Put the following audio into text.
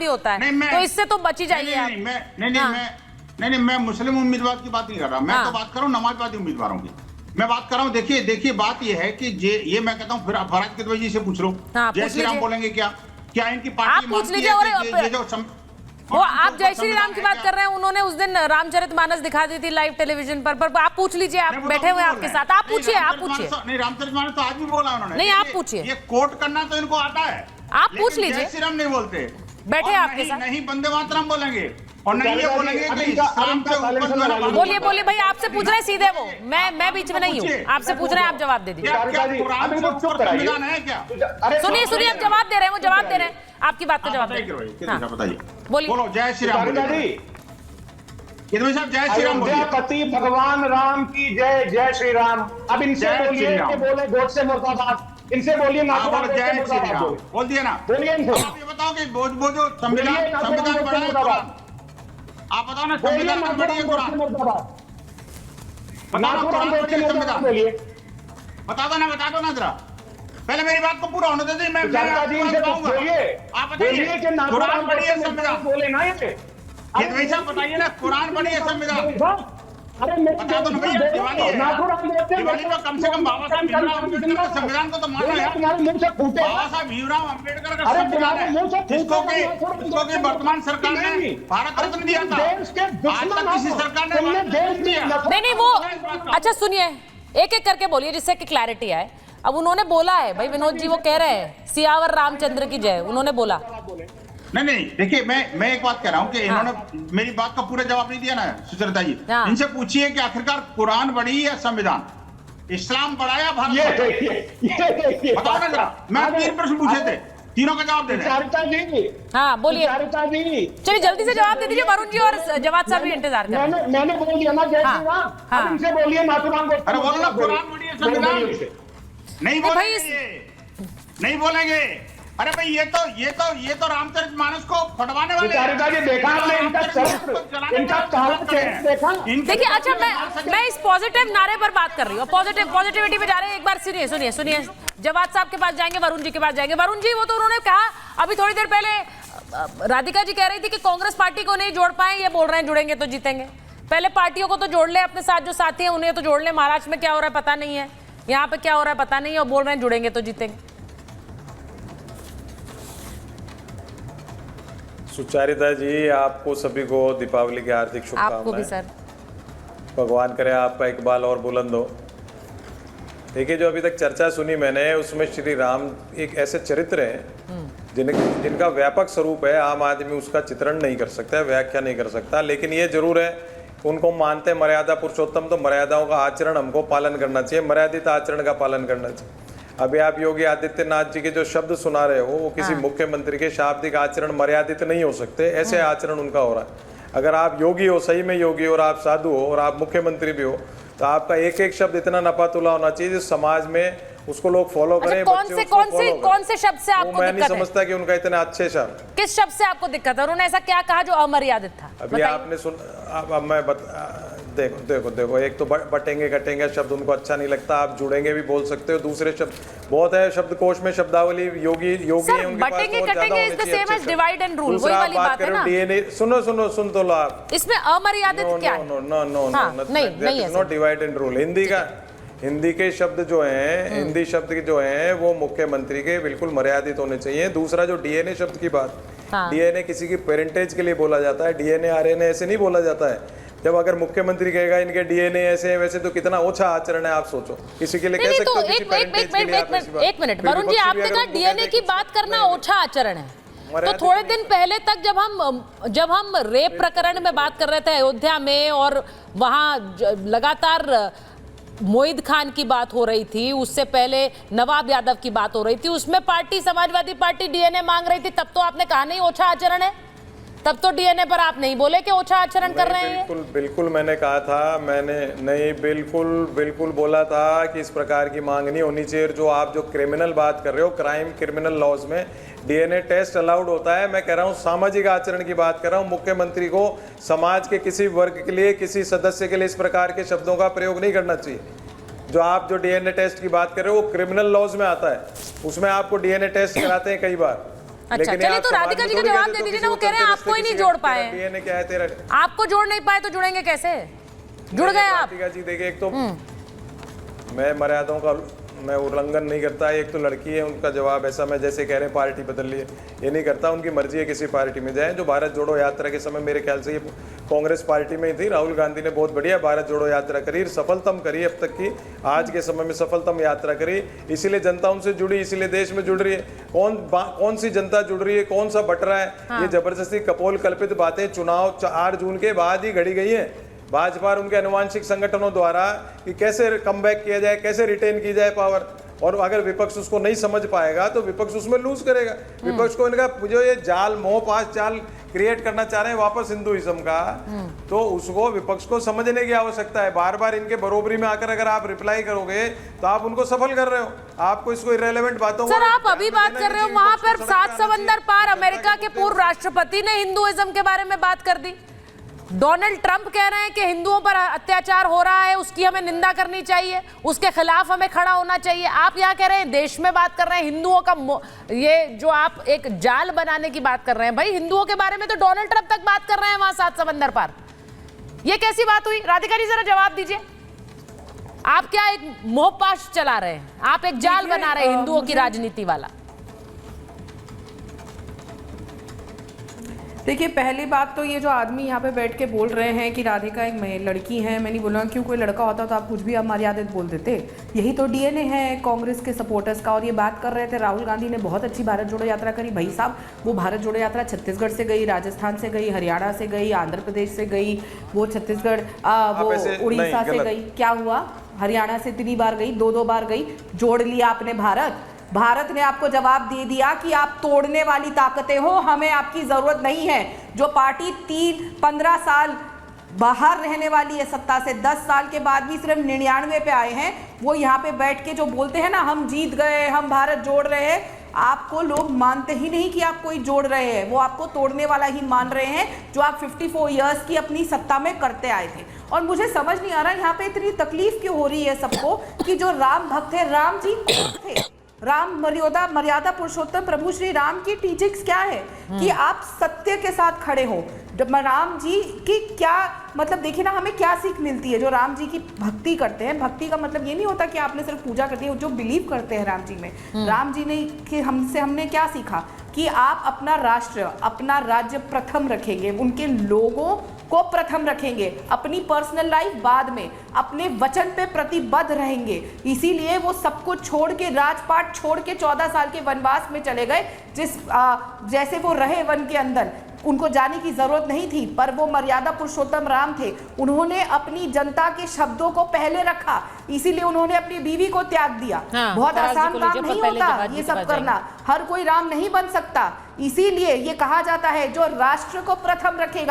भी होता है, तो इससे तो बची जाइए आप। नहीं, मैं मुस्लिम उम्मीदवार की बात नहीं कर रहा, मैं तो बात कर रहा हूँ नमाजवादी उम्मीदवारों की। मैं बात कर रहा हूँ, देखिए बात ये है कि ये मैं कहता हूँ, फिर फरहाद किदवई जी से पूछ लो, जय श्री राम बोलेंगे क्या इनकी पार्टी पूछ लीजिए। वो आप जय श्री राम की बात कर रहे हैं, उन्होंने उस दिन रामचरितमानस दिखा दी थी लाइव टेलीविजन पर आप पूछ लीजिए, आप बैठे हुए आपके साथ, आप पूछिए। नहीं, रामचरितमानस तो आज भी बोला उन्होंने। नहीं, आप पूछिए। ये कोट करना तो इनको आता है, आप पूछ लीजिए। जय श्री राम नहीं बोलते, बैठे आपके साथ। नहीं वंदे मातरम बोलेंगे, और नहीं ये बोलेंगे कि इस्लाम के ऊपर। बोलिए भाई, आपसे पूछ रहे हैं सीधे वो, मैं बीच में नहीं हूँ, आपसे पूछ रहे हैं, आप जवाब दे दीजिए। संविधान है क्या? सुनिए, आप जवाब दे रहे हैं, वो जवाब दे रहे हैं, आपकी बात का जवाब बताइए। बोलो जय श्री राम। किदवई साहब जय श्री राम बोलिए। पति भगवान राम की जय, जय श्री राम। अब इनसे बोलिए कि बोले गोडसे मुर्दाबाद, इनसे बोलिए जय श्री राम बोल दिया ना। बोलिए इनसे। आप ये बताओ कि वो जो संविधान बड़ा है कुरान, आप बताओ ना, संविधान बड़ी है कुरान, बताओ कुरान बड़ी है संविधान, बता दो ना जरा, पहले मेरी बात को पूरा होने दीजिए। मैं आप बताइए कुरान बड़ी है संविधान, बोले ना ये किदवई साहब बताइए ना, कुरान बड़ी है संविधान, अरे बता दो ना भैया। दिवाली तो कम से कम बाबा साहब भीमराव अम्बेडकर के संविधान को तो मानो यार। बाबा साहब भीमराव अम्बेडकर का संविधान है, जिसको कि वर्तमान सरकार ने भारत रत्न दिया था, आज तक किसी सरकार ने नहीं दिया। नहीं, वो अच्छा सुनिए, एक एक करके बोलिए जिससे कि क्लैरिटी आए। अब उन्होंने बोला है भाई, विनोद जी वो कह रहे हैं सियावर रामचंद्र की जय, उन्होंने बोला। नहीं, देखिए मैं एक बात कह रहा हूँ कि इन्होंने मेरी बात का पूरा जवाब नहीं दिया ना सुचरिता जी। इनसे पूछिए कि आखिरकार कुरान बड़ी है संविधान, इस्लाम बड़ा या भारत? ये बताओ ना जरा। मैं 3 प्रश्न पूछे थे, तीनों का जवाब दे दें। हाँ बोलिए, चलिए जल्दी से जवाब दे दीजिए। वरुण जी और जवाद साहब भी इंतजार कर रहे हैं। मैंने बोल दिया ना जय श्री राम, इनसे बोलिए नाथुराम। अरे बोलो ना, कुरान बड़ी है संविधान नहीं बोलेंगे। अरे भाई ये तो रामचरितमानस को फटवाने वाले देखा आपने देखिए। अच्छा मैं इस पॉजिटिव नारे पर बात कर रही हूँ, पॉजिटिविटी पे जा रहे हैं। एक बार सुनिए, जवाद साहब के पास जाएंगे, वरुण जी के पास जाएंगे। वरुण जी, वो तो उन्होंने कहा अभी थोड़ी देर पहले, राधिका जी कह रही थी कि कांग्रेस पार्टी को नहीं जोड़ पाए, ये बोल रहे हैं जुड़ेंगे तो जीतेंगे। पहले पार्टियों को तो जोड़ ले, अपने साथ जो साथी हैं उन्हें तो जोड़ ले। महाराष्ट्र में क्या हो रहा है पता नहीं है, यहाँ पे क्या हो रहा है पता नहीं है, और बोल रहे हैं जुड़ेंगे तो जीतेंगे। सुचारिता जी, आपको सभी को दीपावली की हार्दिक शुभकामनाएं। आपको भी सर। भगवान करे आपका इकबाल और बुलंद हो। देखिए, जो अभी तक चर्चा सुनी मैंने, उसमें श्री राम एक ऐसे चरित्र हैं जिनका व्यापक स्वरूप है, आम आदमी उसका चित्रण नहीं कर सकता, व्याख्या नहीं कर सकता। लेकिन ये जरूर है, उनको मानते मर्यादा पुरुषोत्तम, तो मर्यादाओं का आचरण हमको पालन करना चाहिए, मर्यादित आचरण का पालन करना चाहिए। अभी आप योगी आदित्यनाथ जी के जो शब्द सुना रहे हो, वो किसी मुख्यमंत्री के शाब्दिक आचरण मर्यादित नहीं हो सकते, ऐसे आचरण उनका हो रहा है। अगर आप योगी हो, सही में योगी, और आप साधु हो, और आप मुख्यमंत्री भी हो, तो आपका एक एक शब्द इतना नपातुला होना चाहिए जिस समाज में उसको लोग फॉलो करें। कौन से शब्द से आपको मैं नहीं समझता कि उनका इतना अच्छे शब्द, किस शब्द से आपको दिक्कत है? उन्होंने ऐसा क्या कहा जो अमर्यादित था? अभी आपने सुन, अब मैं देखो, एक तो बटेंगे कटेंगे शब्द उनको अच्छा नहीं लगता, आप जुड़ेंगे भी बोल सकते हो। दूसरे शब्द बहुत है शब्दकोश में, शब्दावली योगी है उनके पास, बटेंगे कटेंगे is the same as divide and rule, वही वाली बात है ना। डीएनए सुन तो लो आप, इसमें अमर्यादित क्या है? नो, नहीं है, not divide and rule. Hindi के शब्द जो हैं, हिंदी शब्द जो हैं वो मुख्यमंत्री के बिल्कुल मर्यादित होने चाहिए। दूसरा जो डीएनए शब्द की बात, डीएनए किसी की पेरेंटेज के लिए बोला जाता है, डीएनए आरएनए ऐसे नहीं बोला जाता है। जब अगर मुख्यमंत्री कहेगा इनके डीएनए ऐसे हैं वैसे, तो कितना ओछा आचरण है आप सोचो। किसी के लिए कह सकते हो किसी पेरेंटेज के लिए आप एक मिनट वरुण जी, आपने कहा डीएनए की बात करना ओछा आचरण है, तो थोड़े दिन पहले तक जब हम रेप प्रकरण में बात कर रहे थे अयोध्या में, और वहां लगातार मोहिद खान की बात हो रही थी, उससे पहले नवाब यादव की बात हो रही थी, उसमें पार्टी समाजवादी पार्टी डीएनए मांग रही थी, तब तो आपने कहा नहीं ओछा आचरण है, तब तो डीएनए पर आप नहीं बोले कि ओछा आचरण कर रहे हैं। बिल्कुल मैंने कहा था, मैंने नहीं बिल्कुल बोला था कि इस प्रकार की मांग नहीं होनी चाहिए। जो आप जो क्रिमिनल बात कर रहे हो, क्राइम क्रिमिनल लॉज में डीएनए टेस्ट अलाउड होता है। मैं कह रहा हूँ सामाजिक आचरण की बात कर रहा हूँ। मुख्यमंत्री को समाज के किसी वर्ग के लिए, किसी सदस्य के लिए इस प्रकार के शब्दों का प्रयोग नहीं करना चाहिए। जो आप जो डीएनए टेस्ट की बात कर रहे हो वो क्रिमिनल लॉज में आता है, उसमें आपको डीएनए टेस्ट कराते हैं कई बार। अच्छा, चलिए तो राधिका जी का जवाब दे दीजिए ना, वो कह रहे हैं आपको ही नहीं जोड़ पाए। डीएनए क्या है तेरा? आपको जोड़ नहीं पाए तो जुड़ेंगे कैसे? जुड़ गए आप। राधिका जी देखिए, एक तो मैं मर्यादाओं का मैं उल्लंघन नहीं करता। एक तो लड़की है, उनका जवाब ऐसा, मैं जैसे कह रहे हैं पार्टी बदल ली है, ये नहीं करता। उनकी मर्जी है किसी पार्टी में जाए। जो भारत जोड़ो यात्रा के समय मेरे ख्याल से ये कांग्रेस पार्टी में ही थी, राहुल गांधी ने बहुत बढ़िया भारत जोड़ो यात्रा करी, सफलतम करी अब तक की, आज के समय में सफलतम यात्रा करी। इसीलिए जनता उनसे जुड़ी, इसीलिए देश में जुड़ रही है। कौन सी जनता जुड़ रही है, कौन सा बट रहा है? ये जबरदस्ती कपोल कल्पित बातें चुनाव 8 जून के बाद ही घड़ी गई है भाजपा और उनके अनुवांशिक संगठनों द्वारा कि कैसे कमबैक किया जाए, कैसे रिटेन की जाए पावर। और अगर विपक्ष उसको नहीं समझ पाएगा तो विपक्ष उसमें लूज करेगा। विपक्ष को इनका जो ये जाल मोह पास जाल क्रिएट करना चाह रहे हैं वापस हिंदुइज्म का, तो उसको विपक्ष को समझने की आवश्यकता है। बार बार इनके बरोबरी में आकर अगर आप रिप्लाई करोगे तो आप उनको सफल कर रहे हो। आपको इसको इररिलेवेंट बातों सर आप अभी बात कर रहे हो, वहां पर 7 समंदर पार अमेरिका के पूर्व राष्ट्रपति ने हिंदुइज्म के बारे में बात कर दी। डोनाल्ड ट्रंप कह रहे हैं कि हिंदुओं पर अत्याचार हो रहा है, उसकी हमें निंदा करनी चाहिए, उसके खिलाफ हमें खड़ा होना चाहिए। आप यहाँ कह रहे हैं देश में बात कर रहे हैं हिंदुओं का, ये जो आप एक जाल बनाने की बात कर रहे हैं, भाई हिंदुओं के बारे में तो डोनाल्ड ट्रंप तक बात कर रहे हैं वहां 7 समंदर पार। ये कैसी बात हुई? राधिका जी जरा जवाब दीजिए। आप क्या एक मोहपाश चला रहे हैं? आप एक जाल बना रहे हैं हिंदुओं की राजनीति वाला। देखिए, पहली बात तो ये जो आदमी यहाँ पे बैठ के बोल रहे हैं कि राधिका एक लड़की है, मैं नहीं बोल रहा क्यों, कोई लड़का होता तो आप कुछ भी अमर्यादित बोल देते। यही तो डीएनए है कांग्रेस के सपोर्टर्स का। और ये बात कर रहे थे राहुल गांधी ने बहुत अच्छी भारत जोड़ो यात्रा करी। भाई साहब, वो भारत जोड़ो यात्रा छत्तीसगढ़ से गई, राजस्थान से गई, हरियाणा से गई, आंध्र प्रदेश से गई, वो छत्तीसगढ़ वो उड़ीसा से गई। क्या हुआ? हरियाणा से 3 बार गई, 2 बार गई, जोड़ लिया आपने भारत। भारत ने आपको जवाब दे दिया कि आप तोड़ने वाली ताकतें हो, हमें आपकी जरूरत नहीं है। जो पार्टी 15 साल बाहर रहने वाली है सत्ता से, 10 साल के बाद भी सिर्फ 99 पे आए हैं, वो यहाँ पे बैठ के जो बोलते हैं ना हम जीत गए, हम भारत जोड़ रहे हैं, आपको लोग मानते ही नहीं कि आप कोई जोड़ रहे हैं, वो आपको तोड़ने वाला ही मान रहे हैं, जो आप 54 इयर्स की अपनी सत्ता में करते आए थे। और मुझे समझ नहीं आ रहा यहाँ पे इतनी तकलीफ क्यों हो रही है सबको कि जो राम भक्त है, राम जी थे, राम मर्यादा पुरुषोत्तम प्रभु श्री राम की टीचिंग्स क्या है कि आप सत्य के साथ खड़े हो। राम जी की क्या मतलब, देखिए ना हमें क्या सीख मिलती है जो राम जी की भक्ति करते हैं। भक्ति का मतलब ये नहीं होता कि आपने सिर्फ पूजा करती है, जो बिलीव करते हैं राम जी में, राम जी ने कि हमने क्या सीखा कि आप अपना राष्ट्र, अपना राज्य प्रथम रखेंगे, उनके लोगों को प्रथम रखेंगे, अपनी पर्सनल लाइफ बाद में, अपने वचन पे प्रतिबद्ध रहेंगे। इसीलिए वो सब कुछ छोड़ के, राजपाट छोड़ के 14 साल के वनवास में चले गए। जैसे वो रहे वन के अंदर, उनको जाने की जरूरत नहीं थी, पर वो मर्यादा पुरुषोत्तम राम थे। उन्होंने अपनी जनता के शब्दों को पहले रखा, इसीलिए उन्होंने अपनी बीवी को त्याग दिया। बहुत आसान काम नहीं होता ये सब करना, हर कोई राम नहीं बन सकता। इसीलिए ये कहा जाता है जो राष्ट्र को प्रथम रखेगा